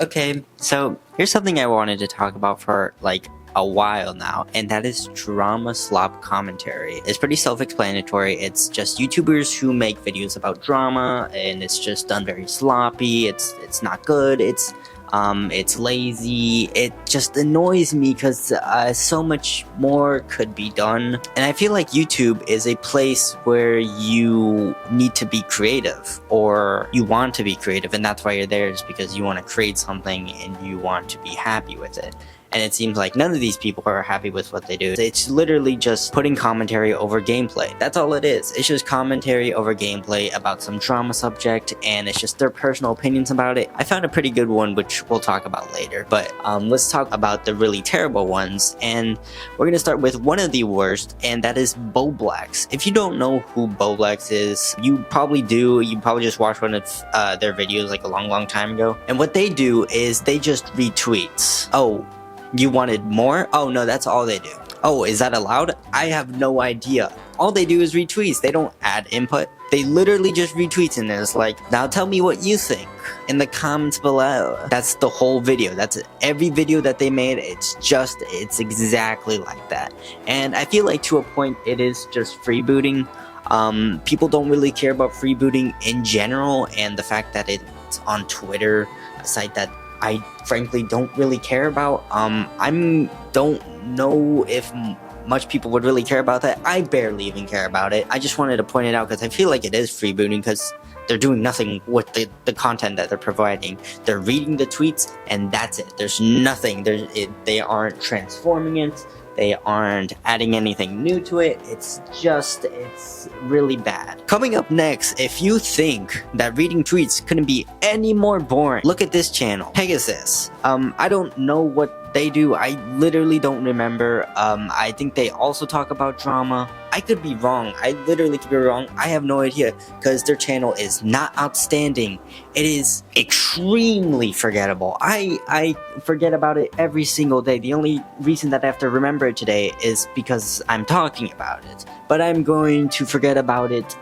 Okay, so here's something I wanted to talk about for like a while now, and that is drama slop commentary. It's pretty self-explanatory. It's just YouTubers who make videos about drama, and it's just done very sloppy. It's not good. It's lazy. It just annoys me because so much more could be done. And I feel like YouTube is a place where you need to be creative, or you want to be creative, and that's why you're there, is because you want to create something and you want to be happy with it. And it seems like none of these people are happy with what they do. It's literally just putting commentary over gameplay. That's all it is. It's just commentary over gameplay about some drama subject, and it's just their personal opinions about it. I found a pretty good one, which we'll talk about later. But let's talk about the really terrible ones. And we're going to start with one of the worst, and that is Boblax. If you don't know who Boblax is, you probably do. You probably just watched one of their videos like a long time ago. And what they do is they just retweets. Oh, you wanted more? Oh no, that's all they do. Oh, is that allowed? I have no idea. All they do is retweets. They don't add input. They literally just retweets, and it's like, now tell me what you think in the comments below. That's the whole video. That's every video that they made. It's exactly like that. And I feel like to a point it is just freebooting. People don't really care about freebooting in general, and the fact that it's on Twitter, a site that I frankly don't really care about. I don't know if much people would really care about that. I barely even care about it. I just wanted to point it out because I feel like it is freebooting, because they're doing nothing with the content that they're providing. They're reading the tweets, and that's it. There's nothing. They aren't transforming it. They aren't adding anything new to it. It's really bad. Coming up next, if you think that reading tweets couldn't be any more boring, look at this channel, Pegasus. I don't know what they do. I literally don't remember. I think they also talk about drama. I could be wrong. I literally could be wrong. I have no idea, because their channel is not outstanding. It is extremely forgettable. I forget about it every single day. The only reason that I have to remember it today is because I'm talking about it. But I'm going to forget about it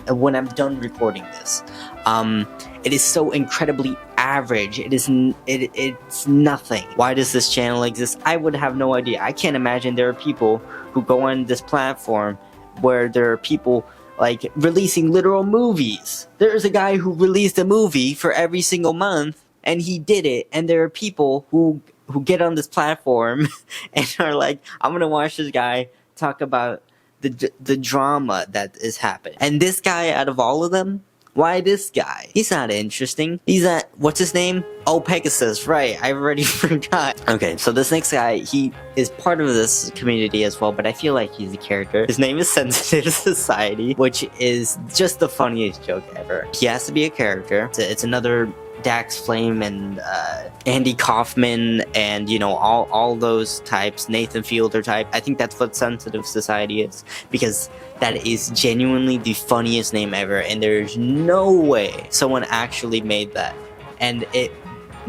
when I'm done recording this. It is so incredibly average. It's nothing. Why does this channel exist? I would have no idea. I can't imagine there are people who go on this platform where there are people like releasing literal movies. There's a guy who released a movie for every single month, and he did it. And there are people who get on this platform and are like, I'm gonna watch this guy talk about the drama that is happening. And this guy, out of all of them, why this guy? He's not interesting. He's not, what's his name? Oh, Pegasus, right, I already forgot. Okay, so this next guy, he is part of this community as well, but I feel like he's a character. His name is Sensitive Society, which is just the funniest joke ever. He has to be a character. It's another Dax Flame and Andy Kaufman and, you know, all those types, Nathan Fielder type. I think that's what Sensitive Society is, because that is genuinely the funniest name ever, and there's no way someone actually made that, and it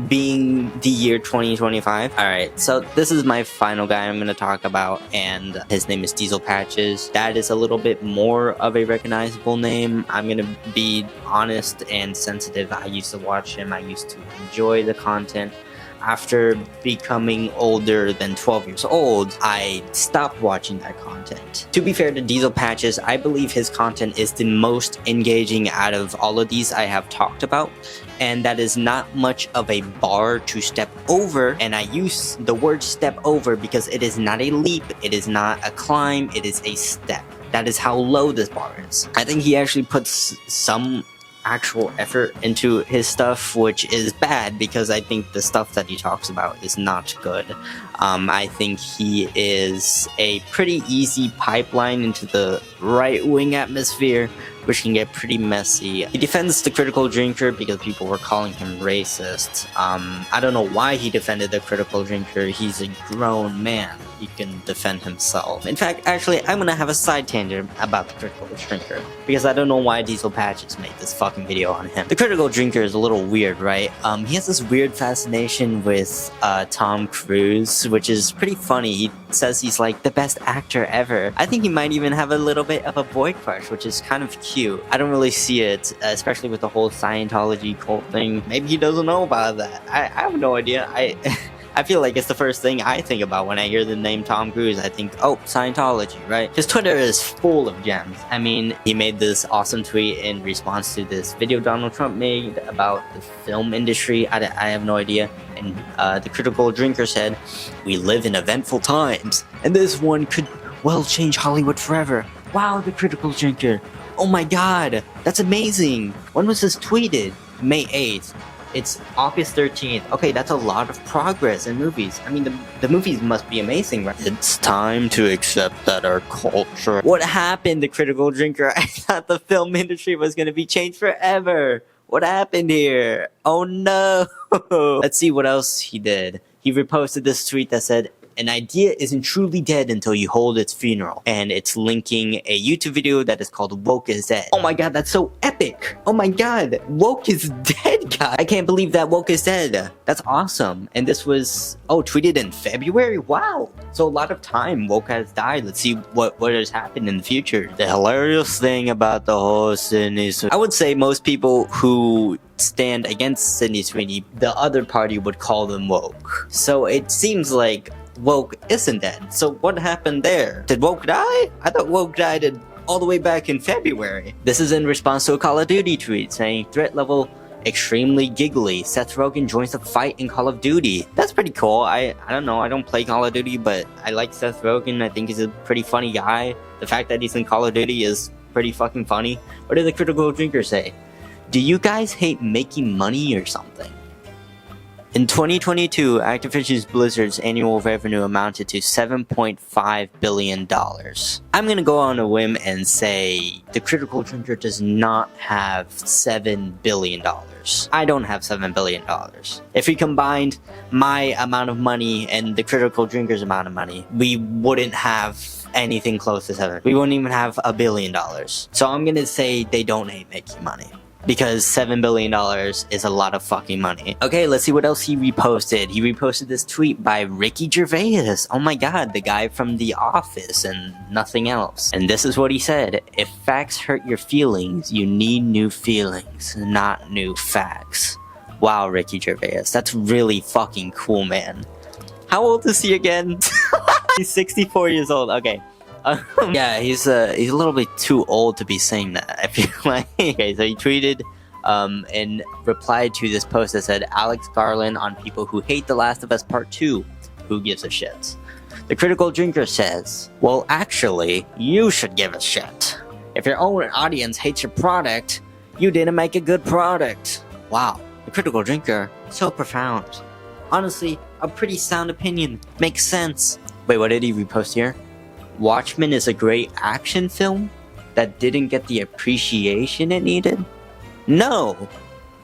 being the year 2025. Alright, so this is my final guy I'm going to talk about, and his name is Diesel Patches. That is a little bit more of a recognizable name. I'm going to be honest and sensitive. I used to watch him. I used to enjoy the content. After becoming older than 12 years old, I stopped watching that content. To be fair to Diesel Patches, I believe his content is the most engaging out of all of these I have talked about, and that is not much of a bar to step over, and I use the word step over because it is not a leap, it is not a climb, it is a step. That is how low this bar is. I think he actually puts some actual effort into his stuff, which is bad because I think the stuff that he talks about is not good. I think he is a pretty easy pipeline into the right-wing atmosphere, which can get pretty messy. He defends the Critical Drinker because people were calling him racist. I don't know why he defended the Critical Drinker. He's a grown man. He can defend himself. In fact, actually, I'm gonna have a side tangent about the Critical Drinker, because I don't know why Diesel Patches made this fucking video on him. The Critical Drinker is a little weird, right? He has this weird fascination with Tom Cruise, which is pretty funny. He says he's like the best actor ever. I think he might even have a little bit of a boy crush, which is kind of cute. cute. I don't really see it, especially with the whole Scientology cult thing. Maybe he doesn't know about that. I have no idea. I feel like it's the first thing I think about when I hear the name Tom Cruise. I think, oh, Scientology, right? His Twitter is full of gems. I mean, he made this awesome tweet in response to this video Donald Trump made about the film industry. I have no idea. And the Critical Drinker said, "We live in eventful times, and this one could, well, change Hollywood forever." Wow, the Critical Drinker. Oh my god, that's amazing. When was this tweeted? May 8th. It's August 13th. Okay, that's a lot of progress in movies. I mean, the movies must be amazing, right? It's time to accept that our culture... What happened, the Critical Drinker? I thought the film industry was gonna be changed forever. What happened here? Oh no! Let's see what else he did. He reposted this tweet that said, "An idea isn't truly dead until you hold its funeral." And it's linking a YouTube video that is called Woke is Dead. Oh my god, that's so epic! Oh my god, Woke is dead, guys! I can't believe that Woke is dead. That's awesome. And this was, tweeted in February? Wow! So a lot of time Woke has died. Let's see what has happened in the future. The hilarious thing about the whole Sydney Sweeney... I would say most people who stand against Sydney Sweeney, the other party would call them woke. So it seems like Woke isn't dead. So what happened there? Did Woke die? I thought Woke died all the way back in February. This is in response to a Call of Duty tweet saying, "Threat level extremely giggly. Seth Rogen joins the fight in Call of Duty." That's pretty cool. I don't know. I don't play Call of Duty, but I like Seth Rogen. I think he's a pretty funny guy. The fact that he's in Call of Duty is pretty fucking funny. What did the Critical Drinker say? "Do you guys hate making money or something?" In 2022, Activision Blizzard's annual revenue amounted to $7.5 billion. I'm gonna go on a whim and say the Critical Drinker does not have $7 billion. I don't have $7 billion. If we combined my amount of money and the Critical Drinker's amount of money, we wouldn't have anything close to 7. We wouldn't even have $1 billion. So I'm gonna say they don't hate making money, because $7 billion is a lot of fucking money. Okay, let's see what else he reposted. He reposted this tweet by Ricky Gervais. Oh my god, the guy from The Office and nothing else. And this is what he said: "If facts hurt your feelings, you need new feelings, not new facts." Wow, Ricky Gervais. That's really fucking cool, man. How old is he again? He's 64 years old. Okay. Yeah, he's a little bit too old to be saying that, I feel like. Okay, so he tweeted and replied to this post that said, "Alex Garland on people who hate The Last of Us Part 2. Who gives a shit?" The Critical Drinker says, "Well, actually, you should give a shit. If your own audience hates your product, you didn't make a good product." Wow, the Critical Drinker, so profound. Honestly, a pretty sound opinion. Makes sense. Wait, what did he repost here? "Watchmen is a great action film that didn't get the appreciation it needed." No,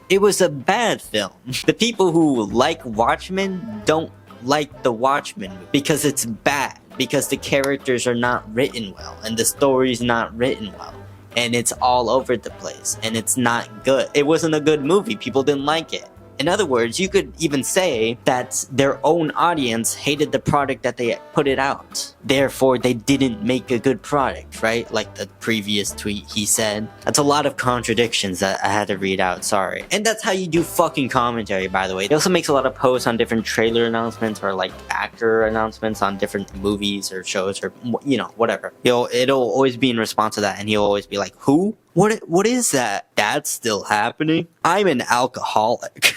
it was a bad film. The people who like Watchmen don't like the Watchmen because it's bad, because the characters are not written well and the story's not written well and it's all over the place and it's not good. It wasn't a good movie. People didn't like it. In other words, you could even say that their own audience hated the product that they put it out. Therefore, they didn't make a good product, right? Like the previous tweet he said. That's a lot of contradictions that I had to read out, sorry. And that's how you do fucking commentary, by the way. He also makes a lot of posts on different trailer announcements or like actor announcements on different movies or shows or, you know, whatever. It'll always be in response to that, and he'll always be like, "Who? What is that? That's still happening? I'm an alcoholic."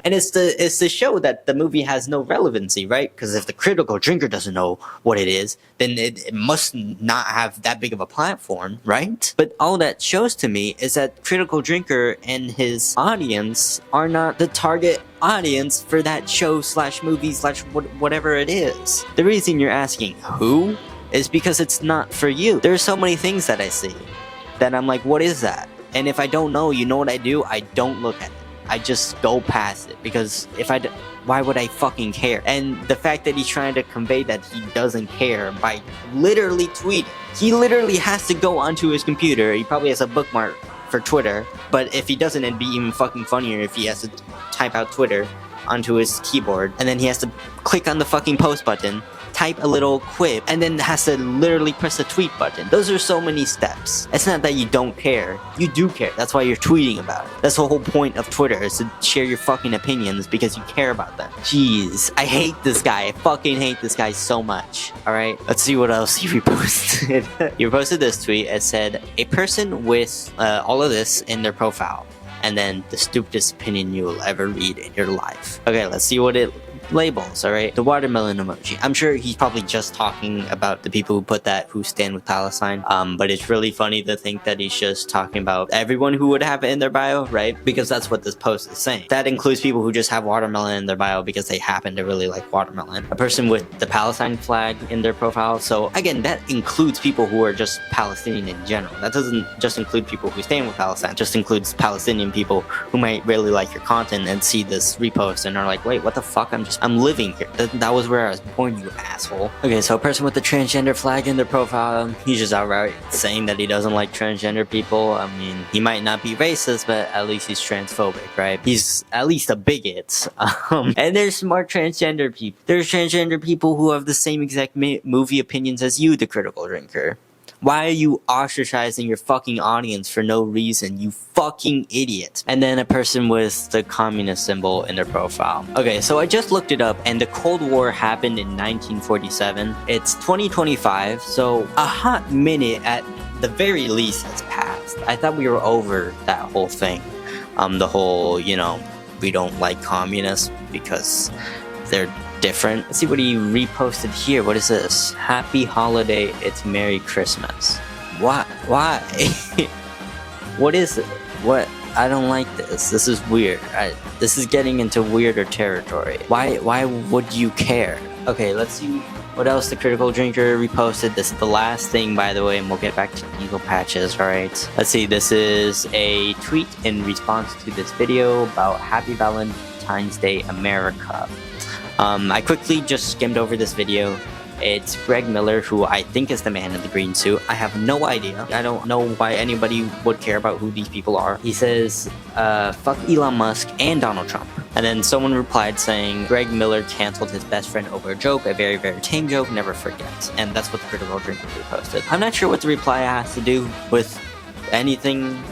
And it's to show that the movie has no relevancy, right? Because if the Critical Drinker doesn't know what it is, then it must not have that big of a platform, right? But all that shows to me is that Critical Drinker and his audience are not the target audience for that show slash movie slash whatever it is. The reason you're asking who is because it's not for you. There are so many things that I see that I'm like, what is that? And if I don't know, you know what I do? I don't look at it. I just go past it, because why would I fucking care? And the fact that he's trying to convey that he doesn't care by literally tweeting. He literally has to go onto his computer. He probably has a bookmark for Twitter, but if he doesn't, it'd be even fucking funnier if he has to type out Twitter onto his keyboard, and then he has to click on the fucking post button type a little quip, and then has to literally press the tweet button. Those are so many steps. It's not that you don't care. You do care. That's why you're tweeting about it. That's the whole point of Twitter, is to share your fucking opinions because you care about them. Jeez, I hate this guy. I fucking hate this guy so much. Alright, let's see what else he reposted. He reposted this tweet. It said, a person with all of this in their profile, and then the stupidest opinion you will ever read in your life. Okay, let's see what it labels. All right, the watermelon emoji. I'm sure he's probably just talking about the people who put that, who stand with Palestine. But it's really funny to think that he's just talking about everyone who would have it in their bio, right? Because that's what this post is saying. That includes people who just have watermelon in their bio because they happen to really like watermelon. A person with the Palestine flag in their profile. So again, that includes people who are just Palestinian in general. That doesn't just include people who stand with Palestine. It just includes Palestinian people who might really like your content and see this repost and are like, wait, what the fuck? I'm living here. That was where I was born, you asshole. Okay, so a person with the transgender flag in their profile, he's just outright saying that he doesn't like transgender people. I mean, he might not be racist, but at least he's transphobic, right? He's at least a bigot. And there's more transgender people. There's transgender people who have the same exact movie opinions as you, the Critical Drinker. Why are you ostracizing your fucking audience for no reason, you fucking idiot? And then a person with the communist symbol in their profile. Okay, so I just looked it up, and the Cold War happened in 1947. It's 2025, so a hot minute at the very least has passed. I thought we were over that whole thing. The whole, you know, we don't like communists because they're different. Let's see what he reposted here. What is this? Happy holiday, it's Merry Christmas. Why? What is it? What? I don't like this. This is weird. This is getting into weirder territory. Why would you care? Okay, let's see what else the Critical Drinker reposted. This is the last thing, by the way, and we'll get back to Eagle Patches, alright? Let's see, this is a tweet in response to this video about Happy Valentine's Day, America. I quickly just skimmed over this video. It's Greg Miller, who I think is the man in the green suit. I have no idea. I don't know why anybody would care about who these people are. He says, fuck Elon Musk and Donald Trump. And then someone replied saying, Greg Miller canceled his best friend over a joke, a very, very tame joke, never forget. And that's what the Critical Drinker posted. I'm not sure what the reply has to do with anything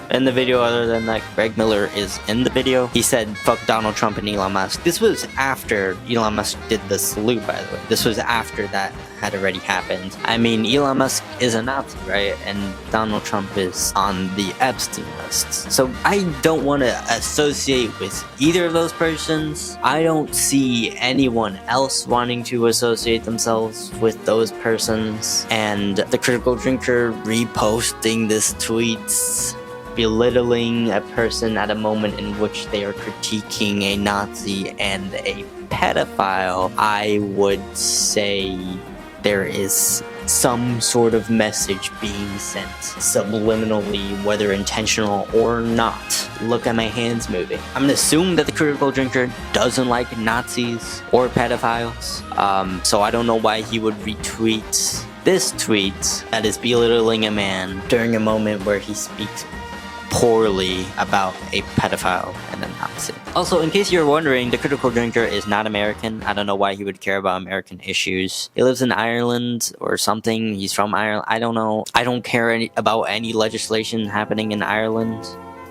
in the video other than that Greg Miller is in the video. He said, fuck Donald Trump and Elon Musk. This was after Elon Musk did the salute, by the way. This was after that had already happened. I mean, Elon Musk is a Nazi, right? And Donald Trump is on the Epstein list. So I don't want to associate with either of those persons. I don't see anyone else wanting to associate themselves with those persons. And the Critical Drinker reposting this tweet, belittling a person at a moment in which they are critiquing a Nazi and a pedophile, I would say there is some sort of message being sent subliminally, whether intentional or not. Look at my hands moving. I'm gonna assume that the Critical Drinker doesn't like Nazis or pedophiles, so I don't know why he would retweet this tweet that is belittling a man during a moment where he speaks poorly about a pedophile and a Nazi. Also, in case you're wondering, the Critical Drinker is not American. I don't know why he would care about American issues. He lives in Ireland or something. He's from Ireland. I don't know. I don't care about any legislation happening in Ireland,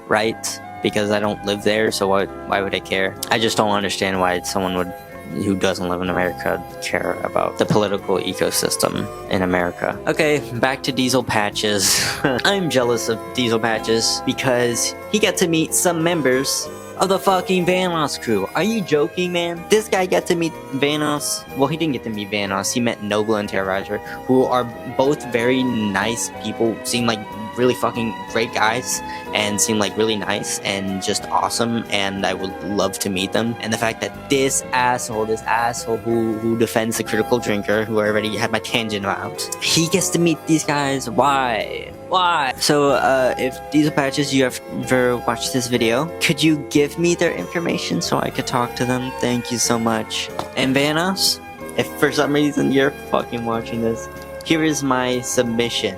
right? Because I don't live there, so why would I care? I just don't understand why someone would who doesn't live in America care about the political ecosystem in America. Okay, back to Diesel Patches. I'm jealous of Diesel Patches because he got to meet some members of the fucking Vanoss crew. Are you joking, man? This guy got to meet Vanoss. Well, he didn't get to meet Vanoss. He met Noble and Terrorizer, who are both very nice people, seem like really fucking great guys, and seem like really nice and just awesome, and I would love to meet them. And the fact that this asshole who defends the Critical Drinker, who I already had my tangent about, he gets to meet these guys. Why? So, if Diesel Patches, you have ever watched this video, could you give me their information so I could talk to them? Thank you so much. And Vanoss, if for some reason you're fucking watching this, here is my submission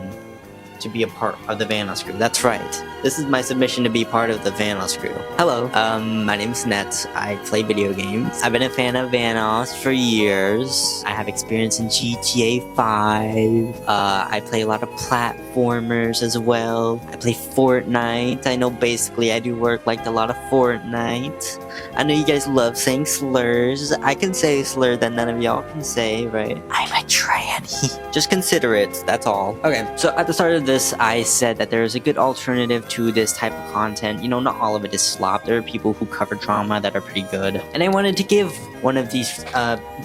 to be a part of the Vanos crew. That's right. This is my submission to be part of the Vanos crew. Hello, my name is Net. I play video games. I've been a fan of Vanos for years. I have experience in GTA 5. I play a lot of platformers as well. I play Fortnite. I know basically I do work like a lot of Fortnite. I know you guys love saying slurs. I can say a slur that none of y'all can say, right? I'm a tranny. Just consider it, that's all. Okay, so at the start of this, I said that there is a good alternative to this type of content. You know, not all of it is slop. There are people who cover drama that are pretty good. And I wanted to give one of these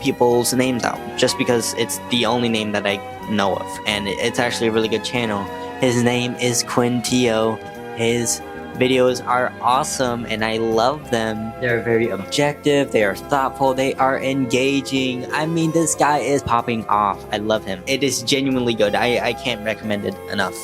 people's names out, just because it's the only name that I know of. And it's actually a really good channel. His name is Quintio. His videos are awesome and I love them. They're very objective, they are thoughtful, they are engaging. I mean, this guy is popping off. I love him. It is genuinely good. I can't recommend it enough.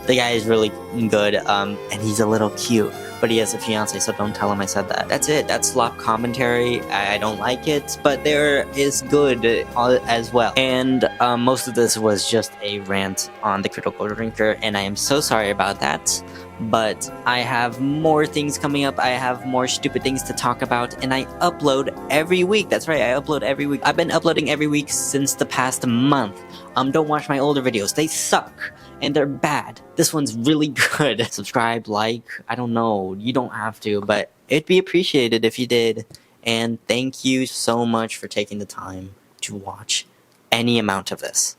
The guy is really good, and he's a little cute. But he has a fiance, so don't tell him I said that. That's it. That's slop commentary. I don't like it, but there is good as well. And most of this was just a rant on the Critical Drinker, and I am so sorry about that. But I have more things coming up. I have more stupid things to talk about, and I upload every week. That's right, I upload every week. I've been uploading every week since the past month. Don't watch my older videos. They suck. And they're bad. This one's really good. Subscribe, like, I don't know. You don't have to, but it'd be appreciated if you did. And thank you so much for taking the time to watch any amount of this.